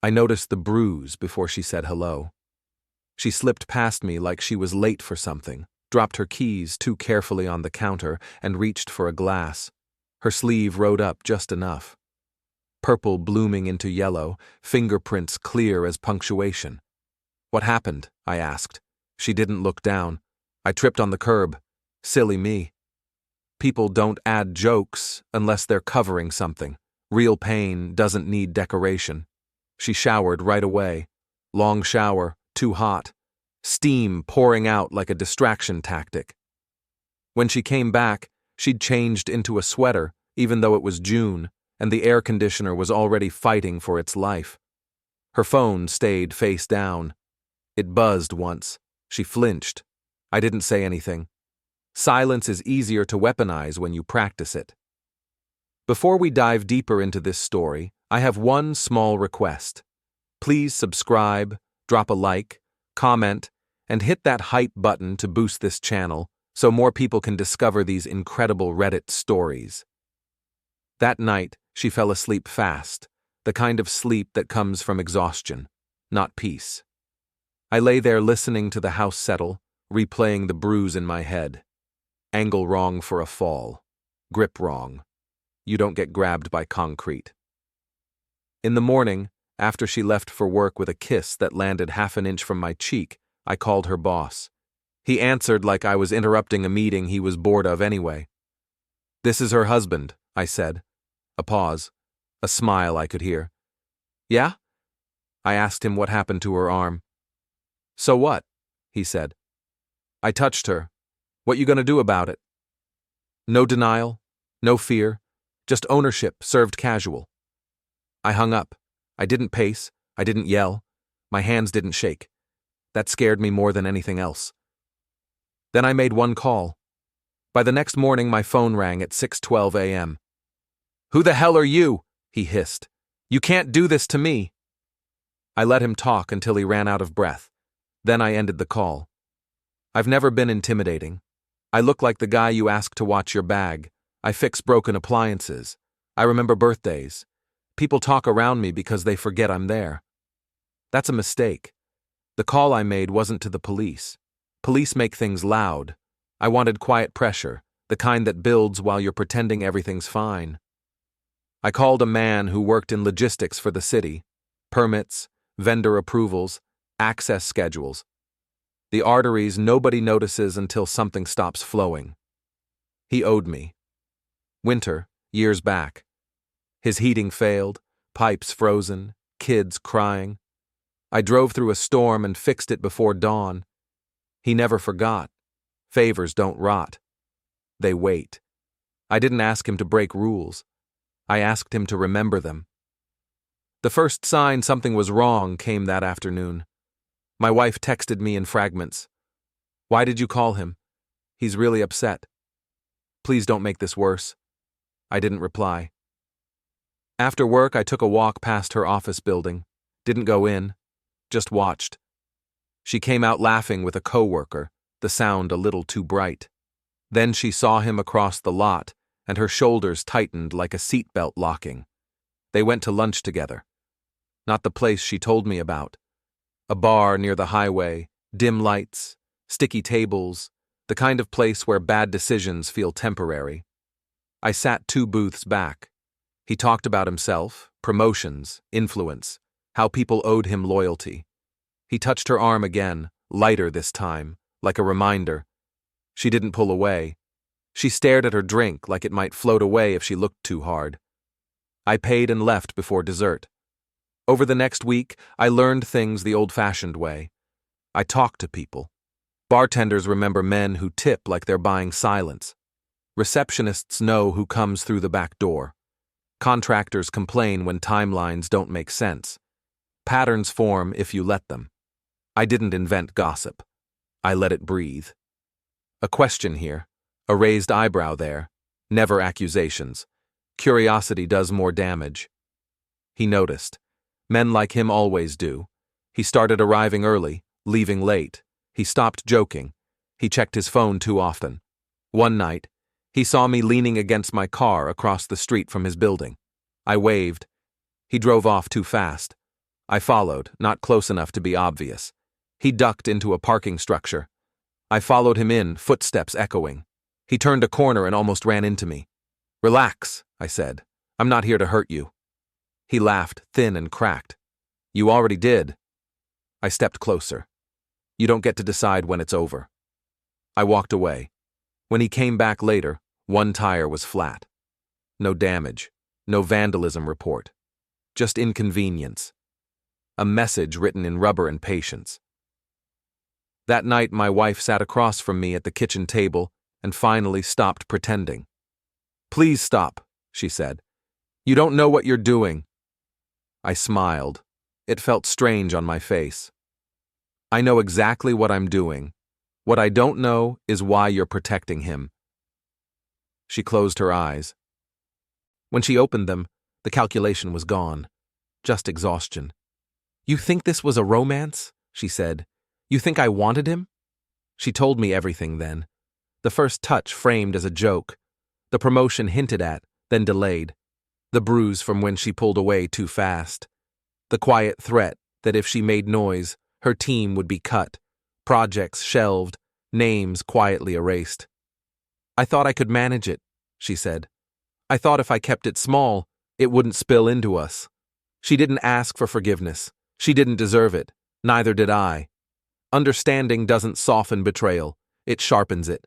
I noticed the bruise before she said hello. She slipped past me like she was late for something, dropped her keys too carefully on the counter, and reached for a glass. Her sleeve rode up just enough. Purple blooming into yellow, fingerprints clear as punctuation. "What happened?" I asked. She didn't look down. "I tripped on the curb. Silly me." People don't add jokes unless they're covering something. Real pain doesn't need decoration. She showered right away. Long shower, too hot. Steam pouring out like a distraction tactic. When she came back, she'd changed into a sweater, even though it was June, and the air conditioner was already fighting for its life. Her phone stayed face down. It buzzed once. She flinched. I didn't say anything. Silence is easier to weaponize when you practice it. Before we dive deeper into this story, I have one small request. Please subscribe, drop a like, comment, and hit that hype button to boost this channel so more people can discover these incredible Reddit stories. That night, she fell asleep fast, the kind of sleep that comes from exhaustion, not peace. I lay there listening to the house settle, replaying the bruise in my head. Angle wrong for a fall. Grip wrong. You don't get grabbed by concrete. In the morning, after she left for work with a kiss that landed half an inch from my cheek, I called her boss. He answered like I was interrupting a meeting he was bored of anyway. "This is her husband," I said. A pause. A smile I could hear. "Yeah?" I asked him what happened to her arm. "So what?" he said. "I touched her. What you gonna do about it?" No denial, no fear, just ownership served casual. I hung up. I didn't pace. I didn't yell. My hands didn't shake. That scared me more than anything else. Then I made one call. By the next morning, my phone rang at 6:12 a.m. "Who the hell are you?" he hissed. "You can't do this to me." I let him talk until he ran out of breath. Then I ended the call. I've never been intimidating. I look like the guy you ask to watch your bag. I fix broken appliances. I remember birthdays. People talk around me because they forget I'm there. That's a mistake. The call I made wasn't to the police. Police make things loud. I wanted quiet pressure, the kind that builds while you're pretending everything's fine. I called a man who worked in logistics for the city. Permits, vendor approvals, access schedules. The arteries nobody notices until something stops flowing. He owed me. Winter, years back. His heating failed, pipes frozen, kids crying. I drove through a storm and fixed it before dawn. He never forgot. Favors don't rot. They wait. I didn't ask him to break rules. I asked him to remember them. The first sign something was wrong came that afternoon. My wife texted me in fragments. "Why did you call him? He's really upset. Please don't make this worse." I didn't reply. After work, I took a walk past her office building. Didn't go in, just watched. She came out laughing with a coworker, the sound a little too bright. Then she saw him across the lot, and her shoulders tightened like a seatbelt locking. They went to lunch together. Not the place she told me about. A bar near the highway, dim lights, sticky tables, the kind of place where bad decisions feel temporary. I sat 2 booths back. He talked about himself, promotions, influence, how people owed him loyalty. He touched her arm again, lighter this time, like a reminder. She didn't pull away. She stared at her drink like it might float away if she looked too hard. I paid and left before dessert. Over the next week, I learned things the old-fashioned way. I talked to people. Bartenders remember men who tip like they're buying silence. Receptionists know who comes through the back door. Contractors complain when timelines don't make sense. Patterns form if you let them. I didn't invent gossip. I let it breathe. A question here, a raised eyebrow there, never accusations. Curiosity does more damage. He noticed. Men like him always do. He started arriving early, leaving late. He stopped joking. He checked his phone too often. One night, he saw me leaning against my car across the street from his building. I waved. He drove off too fast. I followed, not close enough to be obvious. He ducked into a parking structure. I followed him in, footsteps echoing. He turned a corner and almost ran into me. "Relax," I said. "I'm not here to hurt you." He laughed, thin and cracked. "You already did." I stepped closer. "You don't get to decide when it's over." I walked away. When he came back later, one tire was flat. No damage, no vandalism report. Just inconvenience. A message written in rubber and patience. That night, my wife sat across from me at the kitchen table and finally stopped pretending. "Please stop," she said. "You don't know what you're doing." I smiled. It felt strange on my face. "I know exactly what I'm doing. What I don't know is why you're protecting him." She closed her eyes. When she opened them, the calculation was gone. Just exhaustion. "You think this was a romance?" she said. "You think I wanted him?" She told me everything then. The first touch framed as a joke. The promotion hinted at, then delayed. The bruise from when she pulled away too fast. The quiet threat that if she made noise, her team would be cut. Projects shelved, names quietly erased. "I thought I could manage it," she said. "I thought if I kept it small, it wouldn't spill into us." She didn't ask for forgiveness. She didn't deserve it. Neither did I. Understanding doesn't soften betrayal. It sharpens it.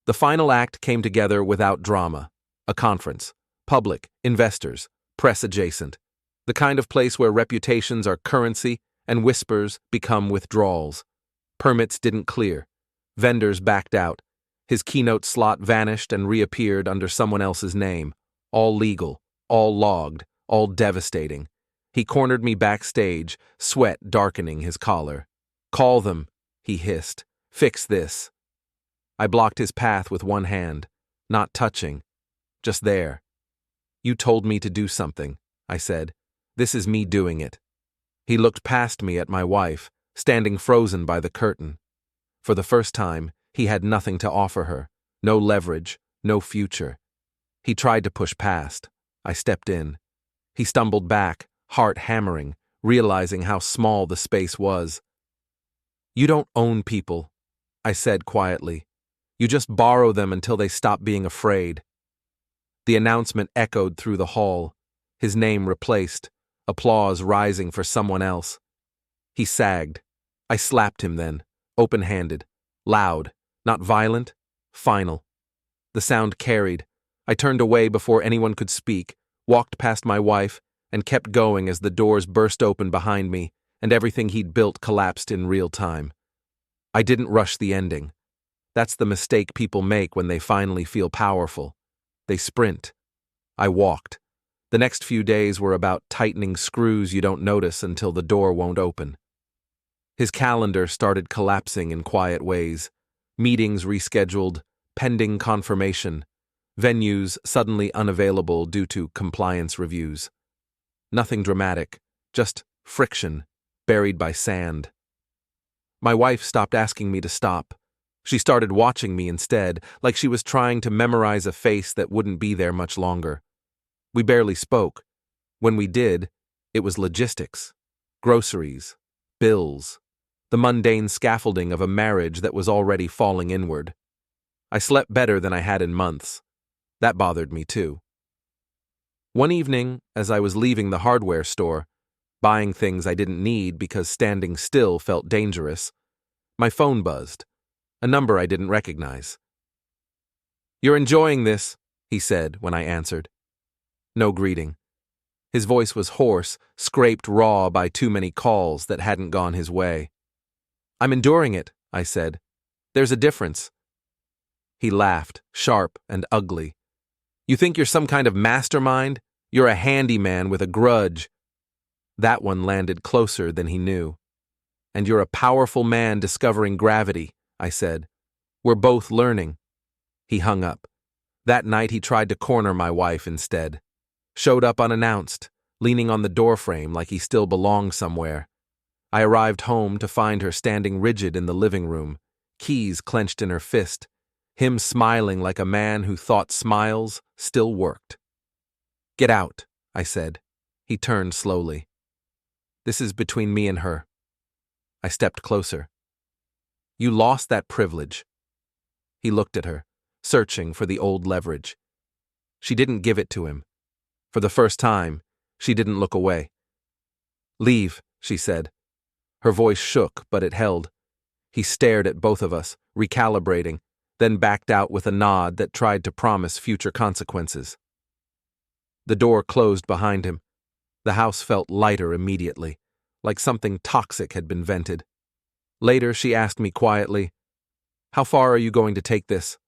The final act came together without drama. A conference. Public, investors, press adjacent. The kind of place where reputations are currency and whispers become withdrawals. Permits didn't clear. Vendors backed out. His keynote slot vanished and reappeared under someone else's name. All legal, all logged, all devastating. He cornered me backstage, sweat darkening his collar. "Call them," he hissed. "Fix this." I blocked his path with one hand, not touching, just there. "You told me to do something," I said. "This is me doing it." He looked past me at my wife, standing frozen by the curtain. For the first time, he had nothing to offer her, no leverage, no future. He tried to push past. I stepped in. He stumbled back, heart hammering, realizing how small the space was. "You don't own people," I said quietly. "You just borrow them until they stop being afraid." The announcement echoed through the hall. His name replaced, applause rising for someone else. He sagged. I slapped him then, open-handed, loud, not violent, final. The sound carried. I turned away before anyone could speak, walked past my wife, and kept going as the doors burst open behind me and everything he'd built collapsed in real time. I didn't rush the ending. That's the mistake people make when they finally feel powerful. They sprint. I walked. The next few days were about tightening screws you don't notice until the door won't open. His calendar started collapsing in quiet ways. Meetings rescheduled, pending confirmation. Venues suddenly unavailable due to compliance reviews. Nothing dramatic, just friction, buried by sand. My wife stopped asking me to stop. She started watching me instead, like she was trying to memorize a face that wouldn't be there much longer. We barely spoke. When we did, it was logistics, groceries, bills, the mundane scaffolding of a marriage that was already falling inward. I slept better than I had in months. That bothered me too. One evening, as I was leaving the hardware store, buying things I didn't need because standing still felt dangerous, my phone buzzed, a number I didn't recognize. "You're enjoying this," he said when I answered. No greeting. His voice was hoarse, scraped raw by too many calls that hadn't gone his way. "I'm enduring it," I said. "There's a difference." He laughed, sharp and ugly. "You think you're some kind of mastermind? You're a handyman with a grudge." That one landed closer than he knew. "And you're a powerful man discovering gravity," I said. "We're both learning." He hung up. That night he tried to corner my wife instead. Showed up unannounced, leaning on the doorframe like he still belonged somewhere. I arrived home to find her standing rigid in the living room, keys clenched in her fist, him smiling like a man who thought smiles still worked. "Get out," I said. He turned slowly. This is between me and her. I stepped closer. You lost that privilege. He looked at her, searching for the old leverage. She didn't give it to him. For the first time, she didn't look away. Leave, she said. Her voice shook, but it held. He stared at both of us, recalibrating, then backed out with a nod that tried to promise future consequences. The door closed behind him. The house felt lighter immediately, like something toxic had been vented. Later, she asked me quietly, "How far are you going to take this?"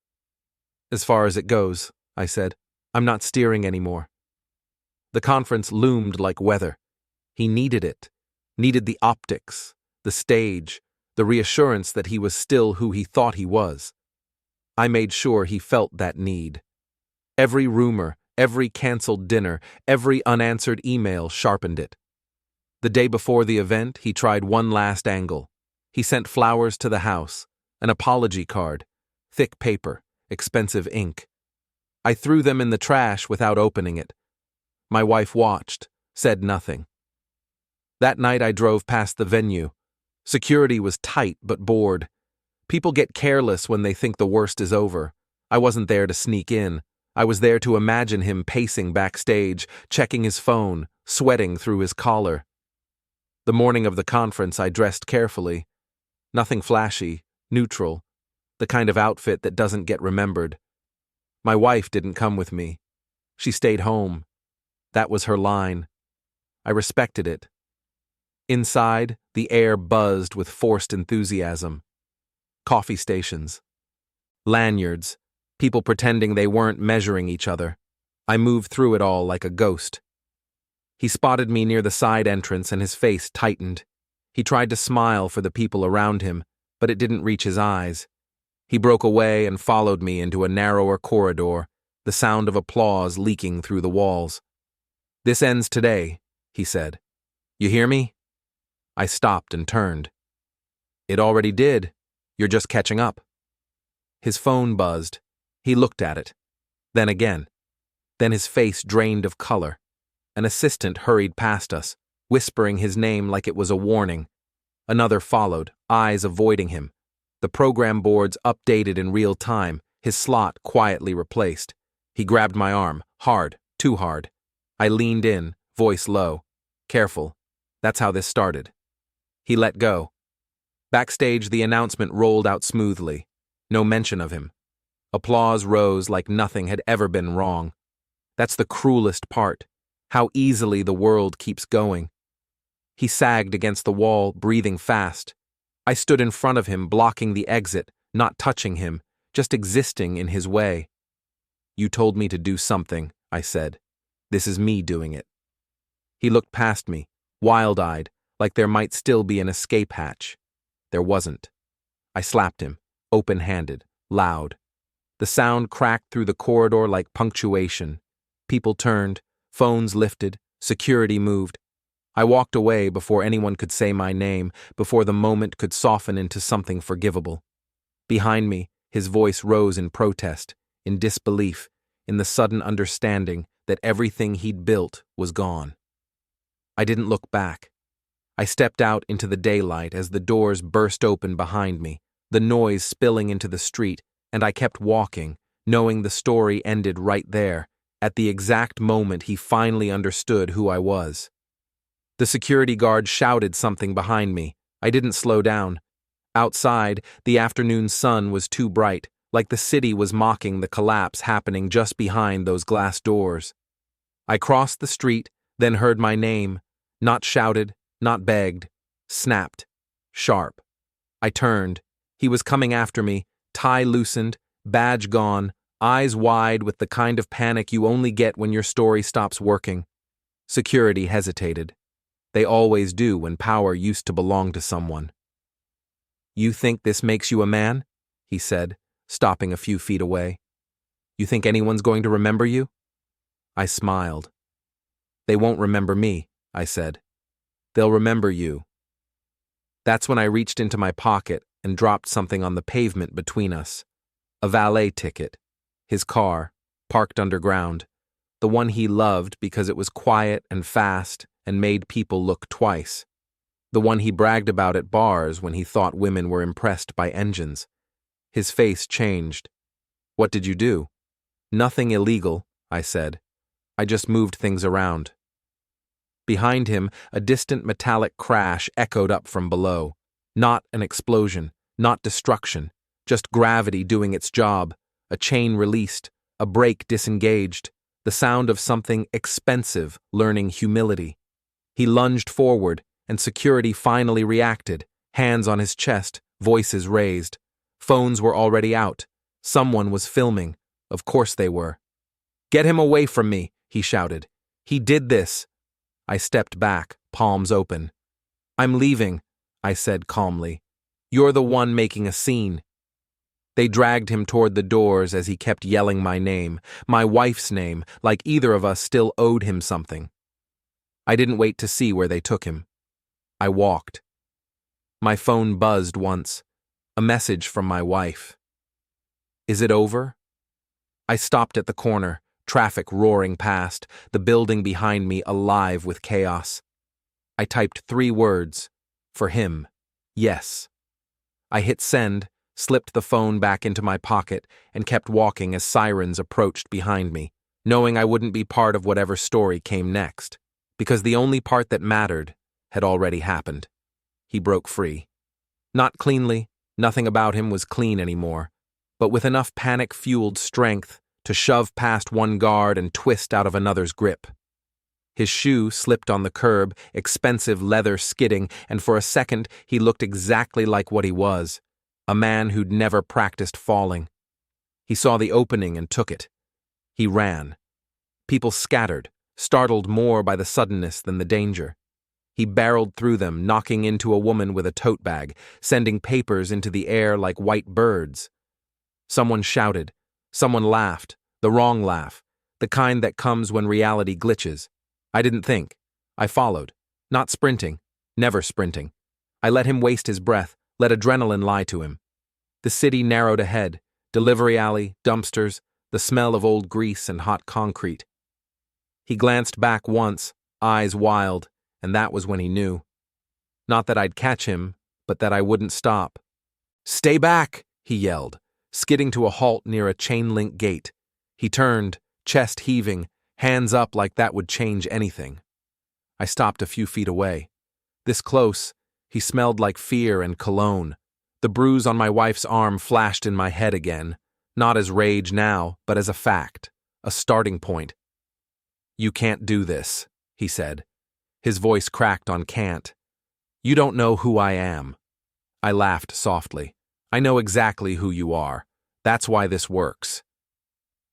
"As far as it goes," I said. "I'm not steering anymore." The conference loomed like weather. He needed it, needed the optics, the stage, the reassurance that he was still who he thought he was. I made sure he felt that need. Every rumor, every canceled dinner, every unanswered email sharpened it. The day before the event, he tried one last angle. He sent flowers to the house, an apology card, thick paper, expensive ink. I threw them in the trash without opening it. My wife watched, said nothing. That night I drove past the venue. Security was tight but bored. People get careless when they think the worst is over. I wasn't there to sneak in. I was there to imagine him pacing backstage, checking his phone, sweating through his collar. The morning of the conference I dressed carefully. Nothing flashy, neutral, the kind of outfit that doesn't get remembered. My wife didn't come with me. She stayed home. That was her line. I respected it. Inside, the air buzzed with forced enthusiasm. Coffee stations. Lanyards. People pretending they weren't measuring each other. I moved through it all like a ghost. He spotted me near the side entrance and his face tightened. He tried to smile for the people around him, but it didn't reach his eyes. He broke away and followed me into a narrower corridor, the sound of applause leaking through the walls. "This ends today," he said. "You hear me?" I stopped and turned. "It already did. You're just catching up." His phone buzzed. He looked at it. Then again. Then his face drained of color. An assistant hurried past us, whispering his name like it was a warning. Another followed, eyes avoiding him. The program boards updated in real time, his slot quietly replaced. He grabbed my arm, hard, too hard. I leaned in, voice low. "Careful. That's how this started." He let go. Backstage, the announcement rolled out smoothly. No mention of him. Applause rose like nothing had ever been wrong. That's the cruelest part. How easily the world keeps going. He sagged against the wall, breathing fast. I stood in front of him, blocking the exit, not touching him, just existing in his way. "You told me to do something," I said. "This is me doing it." He looked past me, wild-eyed, like there might still be an escape hatch. There wasn't. I slapped him, open-handed, loud. The sound cracked through the corridor like punctuation. People turned, phones lifted, security moved. I walked away before anyone could say my name, before the moment could soften into something forgivable. Behind me, his voice rose in protest, in disbelief, in the sudden understanding that everything he'd built was gone. I didn't look back. I stepped out into the daylight as the doors burst open behind me, the noise spilling into the street, and I kept walking, knowing the story ended right there, at the exact moment he finally understood who I was. The security guard shouted something behind me. I didn't slow down. Outside, the afternoon sun was too bright, like the city was mocking the collapse happening just behind those glass doors. I crossed the street, then heard my name, not shouted, not begged, snapped, sharp. I turned. He was coming after me, tie loosened, badge gone, eyes wide with the kind of panic you only get when your story stops working. Security hesitated. They always do when power used to belong to someone. "You think this makes you a man?" he said, stopping a few feet away. "You think anyone's going to remember you?" I smiled. "They won't remember me," I said. "They'll remember you." That's when I reached into my pocket and dropped something on the pavement between us. A valet ticket. His car, parked underground. The one he loved because it was quiet and fast and made people look twice. the one he bragged about at bars when he thought women were impressed by engines. His face changed. "What did you do?" "Nothing illegal," I said. "I just moved things around." Behind him, a distant metallic crash echoed up from below. Not an explosion, not destruction, just gravity doing its job, a chain released, a brake disengaged, the sound of something expensive learning humility. He lunged forward, and security finally reacted, hands on his chest, voices raised. Phones were already out. Someone was filming. Of course they were. "Get him away from me," he shouted. "He did this." I stepped back, palms open. "I'm leaving," I said calmly. "You're the one making a scene." They dragged him toward the doors as he kept yelling my name, my wife's name, like either of us still owed him something. I didn't wait to see where they took him. I walked. My phone buzzed once. A message from my wife. "Is it over?" I stopped at the corner, traffic roaring past, the building behind me alive with chaos. I typed 3 words. For him. Yes. I hit send, slipped the phone back into my pocket, and kept walking as sirens approached behind me, knowing I wouldn't be part of whatever story came next, because the only part that mattered had already happened. He broke free. Not cleanly, nothing about him was clean anymore, but with enough panic-fueled strength to shove past one guard and twist out of another's grip. His shoe slipped on the curb, expensive leather skidding, and for a second he looked exactly like what he was, a man who'd never practiced falling. He saw the opening and took it. He ran. People scattered, startled more by the suddenness than the danger. He barreled through them, knocking into a woman with a tote bag, sending papers into the air like white birds. Someone shouted. Someone laughed, the wrong laugh, the kind that comes when reality glitches. I didn't think. I followed, not sprinting, never sprinting. I let him waste his breath, let adrenaline lie to him. The city narrowed ahead, delivery alley, dumpsters, the smell of old grease and hot concrete. He glanced back once, eyes wild, and that was when he knew. Not that I'd catch him, but that I wouldn't stop. "Stay back!" he yelled, skidding to a halt near a chain-link gate. He turned, chest heaving, hands up like that would change anything. I stopped a few feet away. This close, he smelled like fear and cologne. The bruise on my wife's arm flashed in my head again, not as rage now, but as a fact, a starting point. "You can't do this," he said. His voice cracked on can't. "You don't know who I am." I laughed softly. "I know exactly who you are. That's why this works."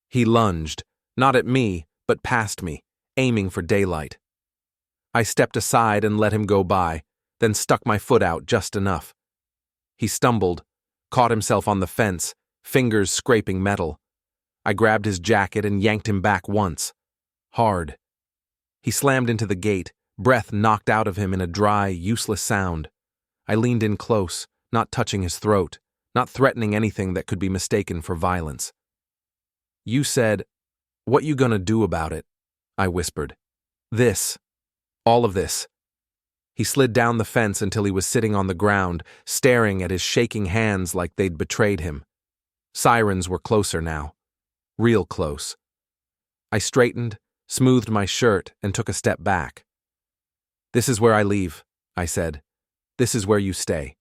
He lunged, not at me, but past me, aiming for daylight. I stepped aside and let him go by, then stuck my foot out just enough. He stumbled, caught himself on the fence, fingers scraping metal. I grabbed his jacket and yanked him back once. Hard. He slammed into the gate, breath knocked out of him in a dry, useless sound. I leaned in close, not touching his throat, not threatening anything that could be mistaken for violence. "You said, 'What you gonna do about it?'" I whispered. "This. All of this." He slid down the fence until he was sitting on the ground, staring at his shaking hands like they'd betrayed him. Sirens were closer now. Real close. I straightened, smoothed my shirt, and took a step back. "This is where I leave," I said. "This is where you stay."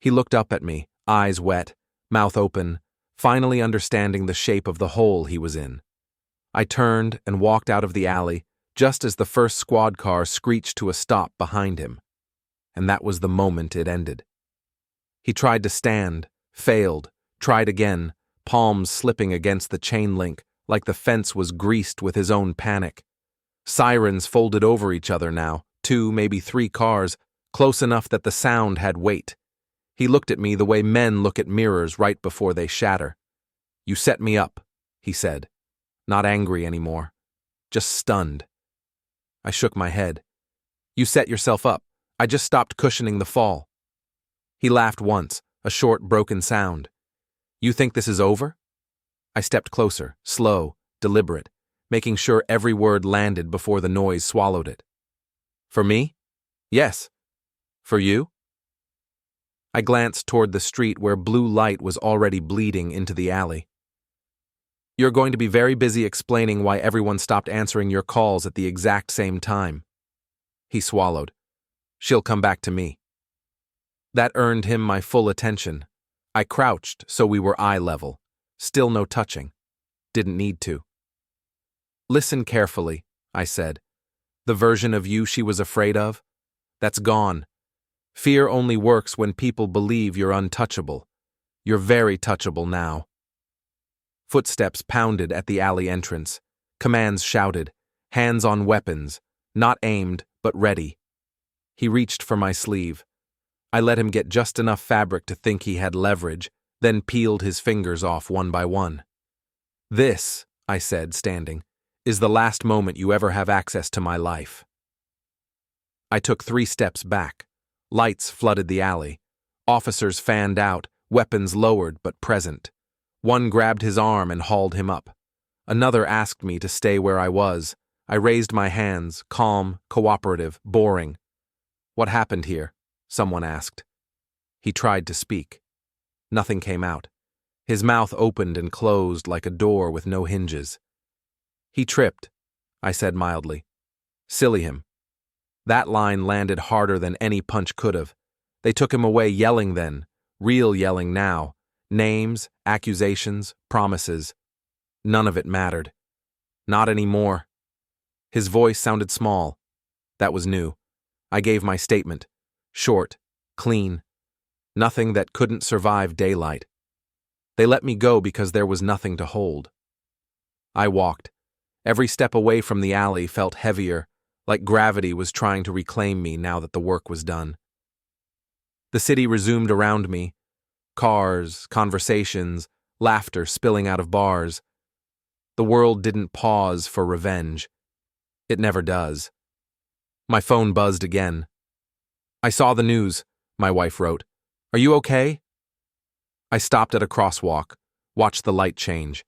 He looked up at me, eyes wet, mouth open, finally understanding the shape of the hole he was in. I turned and walked out of the alley just as the first squad car screeched to a stop behind him. And that was the moment it ended. He tried to stand, failed, tried again, palms slipping against the chain link like the fence was greased with his own panic. Sirens folded over each other now, 2, maybe 3 cars, close enough that the sound had weight. He looked at me the way men look at mirrors right before they shatter. "You set me up," he said. Not angry anymore. Just stunned. I shook my head. "You set yourself up. I just stopped cushioning the fall." He laughed once, a short, broken sound. "You think this is over?" I stepped closer, slow, deliberate, making sure every word landed before the noise swallowed it. "For me? Yes. For you? I glanced toward the street where blue light was already bleeding into the alley. You're going to be very busy explaining why everyone stopped answering your calls at the exact same time. He swallowed. She'll come back to me. That earned him my full attention. I crouched so we were eye level. Still no touching. Didn't need to. Listen carefully, I said. The version of you she was afraid of? That's gone. Fear only works when people believe you're untouchable. You're very touchable now. Footsteps pounded at the alley entrance. Commands shouted. Hands on weapons. Not aimed, but ready. He reached for my sleeve. I let him get just enough fabric to think he had leverage, then peeled his fingers off one by one. This, I said, standing, is the last moment you ever have access to my life. I took 3 steps back. Lights flooded the alley. Officers fanned out, weapons lowered but present. One grabbed his arm and hauled him up. Another asked me to stay where I was. I raised my hands, calm, cooperative, boring. What happened here? Someone asked. He tried to speak. Nothing came out. His mouth opened and closed like a door with no hinges. He tripped, I said mildly. Silly him. That line landed harder than any punch could have. They took him away yelling then, real yelling now. Names, accusations, promises. None of it mattered. Not anymore. His voice sounded small. That was new. I gave my statement. Short, clean. Nothing that couldn't survive daylight. They let me go because there was nothing to hold. I walked. Every step away from the alley felt heavier, like gravity was trying to reclaim me now that the work was done. The city resumed around me. Cars, conversations, laughter spilling out of bars. The world didn't pause for revenge. It never does. My phone buzzed again. I saw the news, my wife wrote. Are you okay? I stopped at a crosswalk, watched the light change.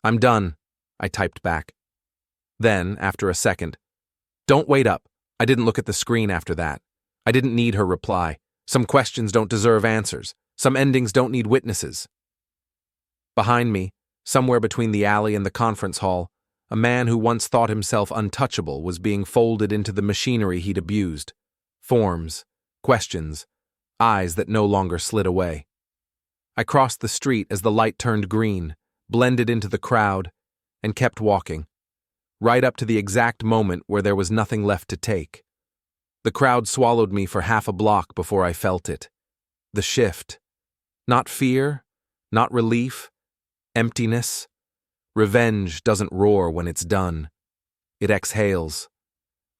I'm done, I typed back. Then, after a second, don't wait up. I didn't look at the screen after that. I didn't need her reply. Some questions don't deserve answers. Some endings don't need witnesses. Behind me, somewhere between the alley and the conference hall, a man who once thought himself untouchable was being folded into the machinery he'd abused. Forms, questions, eyes that no longer slid away. I crossed the street as the light turned green, blended into the crowd, and kept walking, right up to the exact moment where there was nothing left to take. The crowd swallowed me for half a block before I felt it. The shift. Not fear, not relief, emptiness. Revenge doesn't roar when it's done. It exhales.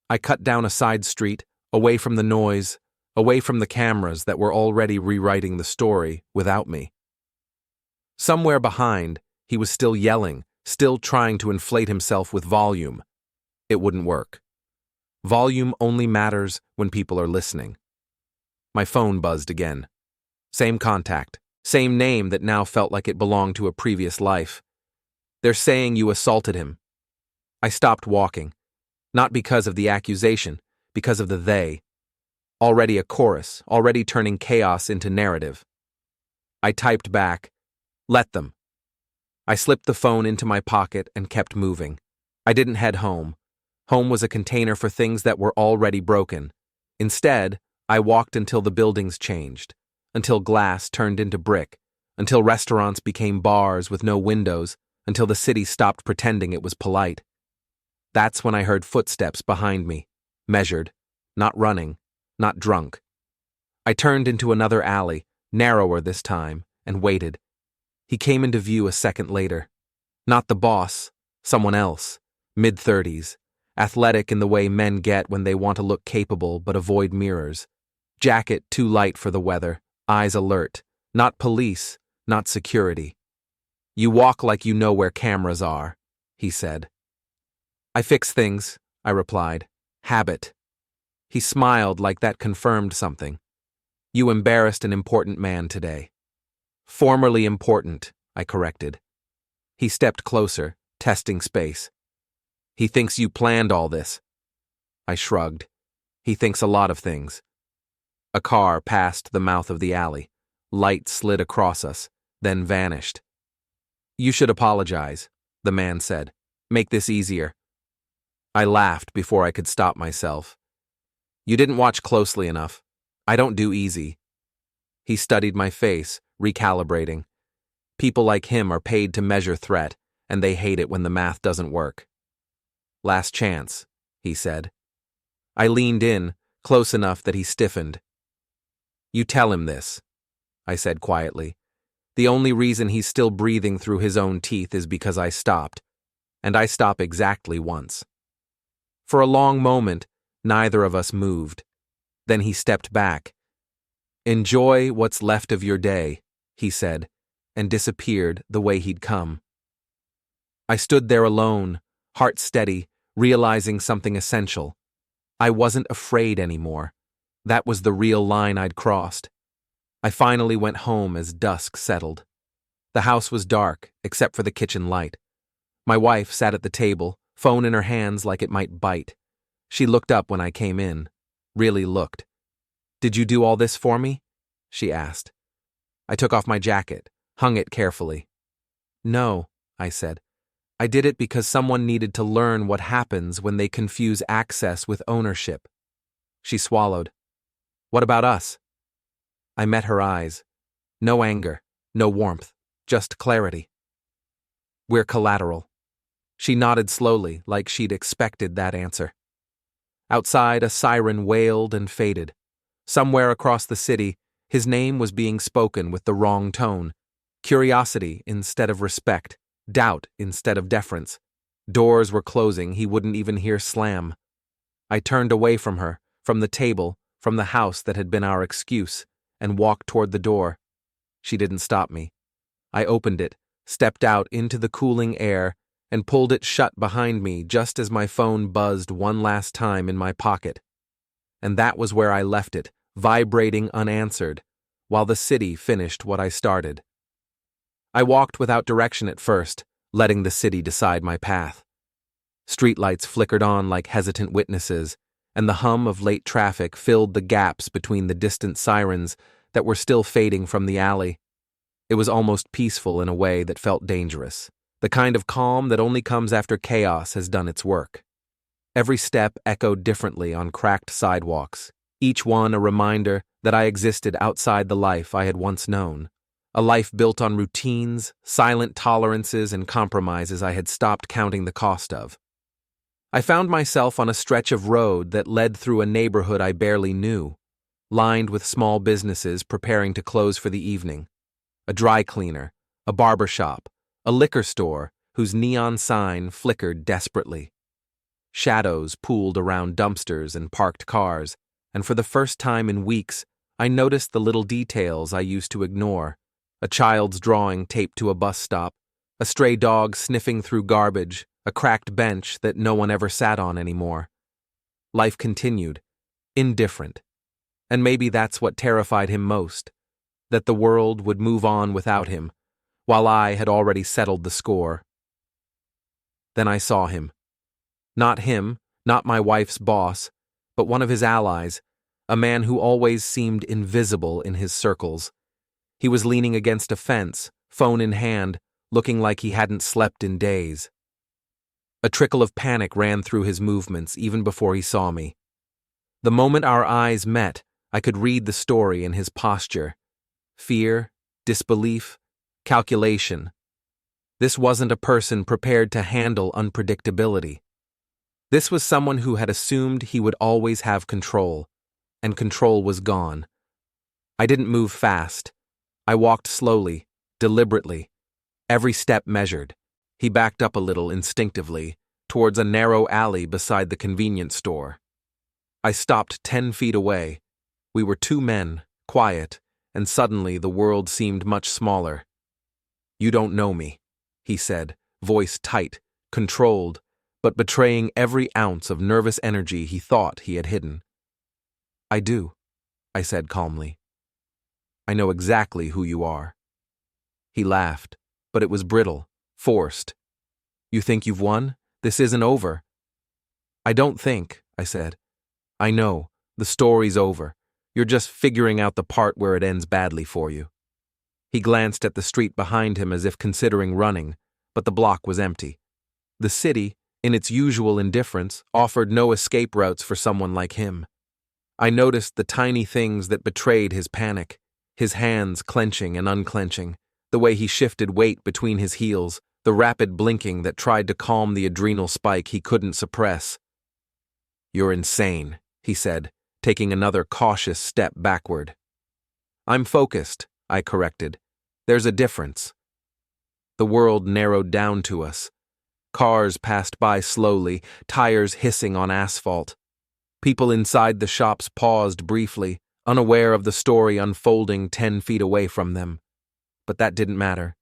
I cut down a side street, away from the noise, away from the cameras that were already rewriting the story without me. Somewhere behind, he was still yelling, still trying to inflate himself with volume. It wouldn't work. Volume only matters when people are listening. My phone buzzed again. Same contact, same name that now felt like it belonged to a previous life. They're saying you assaulted him. I stopped walking. Not because of the accusation, because of the they. Already a chorus, already turning chaos into narrative. I typed back, let them. I slipped the phone into my pocket and kept moving. I didn't head home. Home was a container for things that were already broken. Instead, I walked until the buildings changed, until glass turned into brick, until restaurants became bars with no windows, until the city stopped pretending it was polite. That's when I heard footsteps behind me, measured, not running, not drunk. I turned into another alley, narrower this time, and waited. He came into view a second later. Not the boss, someone else, mid-30s, athletic in the way men get when they want to look capable but avoid mirrors. Jacket too light for the weather, eyes alert, not police, not security. You walk like you know where cameras are, he said. I fix things, I replied. Habit. He smiled like that confirmed something. You embarrassed an important man today. Formerly important, I corrected. He stepped closer, testing space. He thinks you planned all this. I shrugged. He thinks a lot of things. A car passed the mouth of the alley. Light slid across us, then vanished. "You should apologize," the man said. "Make this easier." I laughed before I could stop myself. "You didn't watch closely enough. I don't do easy." He studied my face, recalibrating. People like him are paid to measure threat, and they hate it when the math doesn't work. "Last chance," he said. I leaned in, close enough that he stiffened. "You tell him this," I said quietly. "The only reason he's still breathing through his own teeth is because I stopped, and I stop exactly once." For a long moment, neither of us moved. Then he stepped back. "Enjoy what's left of your day," he said, and disappeared the way he'd come. I stood there alone, heart steady, realizing something essential. I wasn't afraid anymore. That was the real line I'd crossed. I finally went home as dusk settled. The house was dark, except for the kitchen light. My wife sat at the table, phone in her hands like it might bite. She looked up when I came in, really looked. "Did you do all this for me?" she asked. I took off my jacket, hung it carefully. "No," I said. "I did it because someone needed to learn what happens when they confuse access with ownership." She swallowed. "What about us?" I met her eyes. No anger, no warmth, just clarity. "We're collateral." She nodded slowly, like she'd expected that answer. Outside, a siren wailed and faded. Somewhere across the city, his name was being spoken with the wrong tone. Curiosity instead of respect, doubt instead of deference. Doors were closing he wouldn't even hear slam. I turned away from her, from the table, from the house that had been our excuse, and walked toward the door. She didn't stop me. I opened it, stepped out into the cooling air, and pulled it shut behind me just as my phone buzzed one last time in my pocket. And that was where I left it, vibrating unanswered, while the city finished what I started. I walked without direction at first, letting the city decide my path. Streetlights flickered on like hesitant witnesses, and the hum of late traffic filled the gaps between the distant sirens that were still fading from the alley. It was almost peaceful in a way that felt dangerous, the kind of calm that only comes after chaos has done its work. Every step echoed differently on cracked sidewalks, each one a reminder that I existed outside the life I had once known, a life built on routines, silent tolerances, and compromises I had stopped counting the cost of. I found myself on a stretch of road that led through a neighborhood I barely knew, lined with small businesses preparing to close for the evening. A dry cleaner, a barber shop, a liquor store whose neon sign flickered desperately. Shadows pooled around dumpsters and parked cars, and for the first time in weeks, I noticed the little details I used to ignore. A child's drawing taped to a bus stop, a stray dog sniffing through garbage, a cracked bench that no one ever sat on anymore. Life continued, indifferent. And maybe that's what terrified him most, that the world would move on without him, while I had already settled the score. Then I saw him. Not him, not my wife's boss, but one of his allies, a man who always seemed invisible in his circles. He was leaning against a fence, phone in hand, looking like he hadn't slept in days. A trickle of panic ran through his movements even before he saw me. The moment our eyes met, I could read the story in his posture. Fear, disbelief, calculation. This wasn't a person prepared to handle unpredictability. This was someone who had assumed he would always have control, and control was gone. I didn't move fast. I walked slowly, deliberately, every step measured. He backed up a little instinctively, towards a narrow alley beside the convenience store. I stopped 10 feet away. We were two men, quiet, and suddenly the world seemed much smaller. "You don't know me," he said, voice tight, controlled, but betraying every ounce of nervous energy he thought he had hidden. "I do," I said calmly. "I know exactly who you are." He laughed, but it was brittle, forced. "You think you've won? This isn't over." "I don't think," I said. "I know. The story's over. You're just figuring out the part where it ends badly for you." He glanced at the street behind him as if considering running, but the block was empty. The city, in its usual indifference, offered no escape routes for someone like him. I noticed the tiny things that betrayed his panic, his hands clenching and unclenching, the way he shifted weight between his heels, the rapid blinking that tried to calm the adrenal spike he couldn't suppress. "You're insane," he said, taking another cautious step backward. "I'm focused," I corrected. "There's a difference." The world narrowed down to us. Cars passed by slowly, tires hissing on asphalt. People inside the shops paused briefly, unaware of the story unfolding 10 feet away from them. But that didn't matter.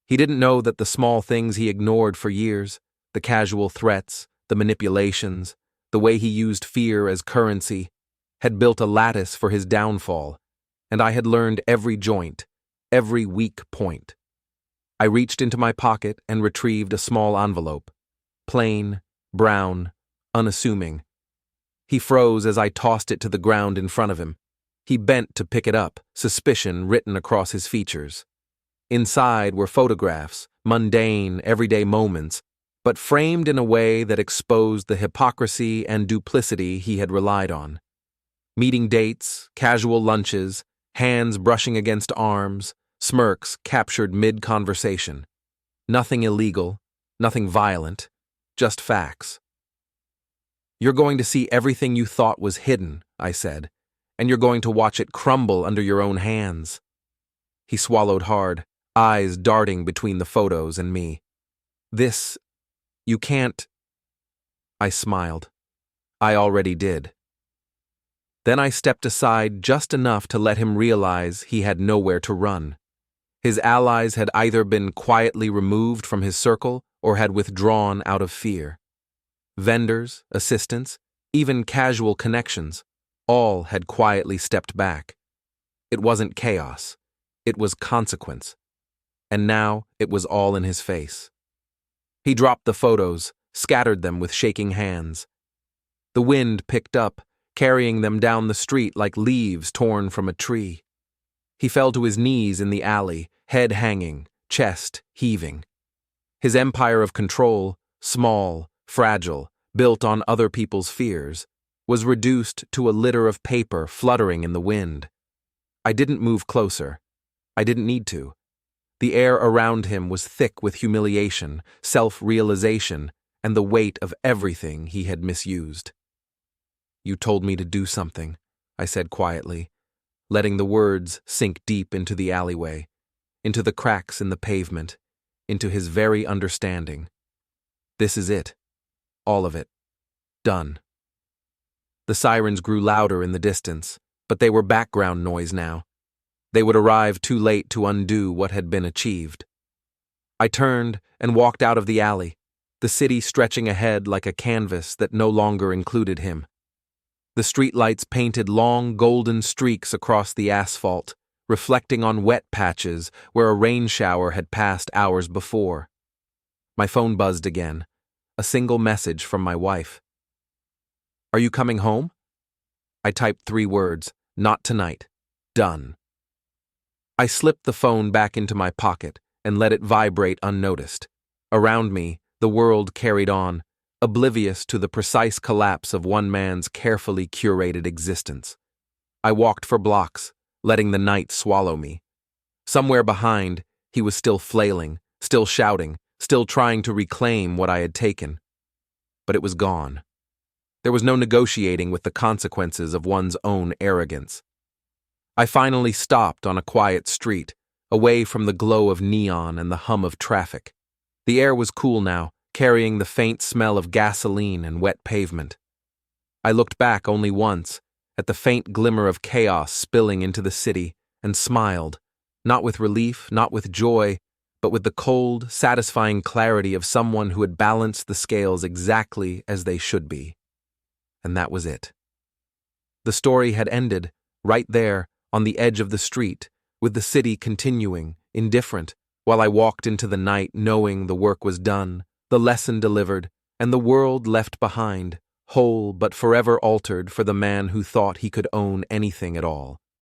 He didn't know that the small things he ignored for years, the casual threats, the manipulations, the way he used fear as currency, had built a lattice for his downfall, and I had learned every joint, every weak point. I reached into my pocket and retrieved a small envelope. Plain, brown, unassuming. He froze as I tossed it to the ground in front of him. He bent to pick it up, suspicion written across his features. Inside were photographs, mundane, everyday moments, but framed in a way that exposed the hypocrisy and duplicity he had relied on. Meeting dates, casual lunches, hands brushing against arms, smirks captured mid-conversation. Nothing illegal, nothing violent, just facts. "You're going to see everything you thought was hidden," I said, "and you're going to watch it crumble under your own hands." He swallowed hard, eyes darting between the photos and me. You can't." I smiled. I already did. Then I stepped aside just enough to let him realize he had nowhere to run. His allies had either been quietly removed from his circle or had withdrawn out of fear. Vendors, assistants, even casual connections, all had quietly stepped back. It wasn't chaos. It was consequence. And now it was all in his face. He dropped the photos, scattered them with shaking hands. The wind picked up, carrying them down the street like leaves torn from a tree. He fell to his knees in the alley, head hanging, chest heaving. His empire of control, small, fragile, built on other people's fears, was reduced to a litter of paper fluttering in the wind. I didn't move closer. I didn't need to. The air around him was thick with humiliation, self-realization, and the weight of everything he had misused. "You told me to do something," I said quietly, letting the words sink deep into the alleyway, into the cracks in the pavement, into his very understanding. "This is it. All of it. Done." The sirens grew louder in the distance, but they were background noise now. They would arrive too late to undo what had been achieved. I turned and walked out of the alley, the city stretching ahead like a canvas that no longer included him. The streetlights painted long golden streaks across the asphalt, reflecting on wet patches where a rain shower had passed hours before. My phone buzzed again, a single message from my wife. "Are you coming home?" I typed 3 words, "Not tonight. Done." I slipped the phone back into my pocket and let it vibrate unnoticed. Around me, the world carried on, oblivious to the precise collapse of one man's carefully curated existence. I walked for blocks, letting the night swallow me. Somewhere behind, he was still flailing, still shouting, still trying to reclaim what I had taken. But it was gone. There was no negotiating with the consequences of one's own arrogance. I finally stopped on a quiet street, away from the glow of neon and the hum of traffic. The air was cool now, carrying the faint smell of gasoline and wet pavement. I looked back only once, at the faint glimmer of chaos spilling into the city, and smiled, not with relief, not with joy, but with the cold, satisfying clarity of someone who had balanced the scales exactly as they should be. And that was it. The story had ended, right there, on the edge of the street, with the city continuing, indifferent, while I walked into the night knowing the work was done, the lesson delivered, and the world left behind, whole but forever altered for the man who thought he could own anything at all.